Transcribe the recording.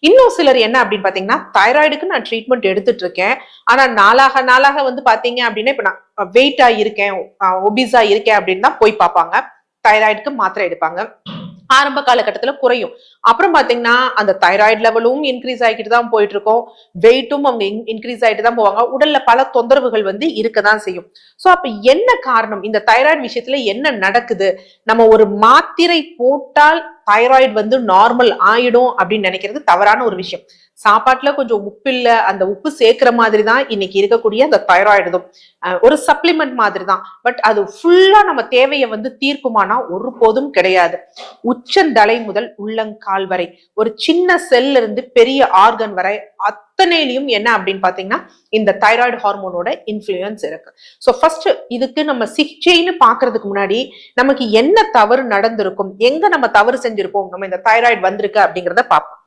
இன்னும் சிலர் என்ன அப்படின்னு பாத்தீங்கன்னா, தைராய்டுக்கு நான் ட்ரீட்மெண்ட் எடுத்துட்டு இருக்கேன், ஆனா நாளாக நாளாக வந்து பாத்தீங்க அப்படின்னா இப்ப நான் வெயிட்டா இருக்கேன், ஒபிஸா இருக்கேன் அப்படின்னு தான் போய் பார்ப்பாங்க. தைராய்டுக்கு மாத்திரை எடுப்பாங்க. ஆரம்ப காலகட்டத்துல குறையும். அப்புறம் பாத்தீங்கன்னா அந்த தைராய்டு லெவலும் இன்க்ரீஸ் ஆகிட்டு தான் போயிட்டு இருக்கும். வெயிட்டும் அவங்க இன்க்ரீஸ் ஆகிட்டு தான் போவாங்க. உடல்ல பல தொந்தரவுகள் வந்து இருக்கதான் செய்யும். சோ அப்ப என்ன காரணம்? இந்த தைராய்டு விஷயத்துல என்ன நடக்குது? நம்ம ஒரு மாத்திரை போட்டால் தைராய்டு வந்து நார்மல் ஆயிடும் அப்படின்னு நினைக்கிறது தவறான ஒரு விஷயம். சாப்பாட்டுல கொஞ்சம் உப்பு இல்ல, அந்த உப்பு சேர்க்கிற மாதிரி தான் இன்னைக்கு இருக்கக்கூடிய அந்த தைராய்டுதும் ஒரு சப்ளிமெண்ட் மாதிரி தான். பட் அது ஃபுல்லா நம்ம தேவையை வந்து தீர்க்குமானா ஒருபோதும் கிடையாது. உச்சந்தலை முதல் உள்ளங்கால் வரை ஒரு சின்ன செல்ல இருந்து பெரிய ஆர்கன் வரை அத்தனையிலையும் என்ன அப்படின்னு பாத்தீங்கன்னா இந்த தைராய்டு ஹார்மோனோட இன்ஃப்ளூயன்ஸ் இருக்கு. சோ ஃபர்ஸ்ட் இதுக்கு நம்ம சிகிச்சைன்னு பாக்குறதுக்கு முன்னாடி நமக்கு என்ன தவறு நடந்திருக்கும், எங்க நம்ம தவறு செஞ்சிருப்போம், நம்ம இந்த தைராய்டு வந்திருக்கு அப்படிங்கறத பார்ப்போம்.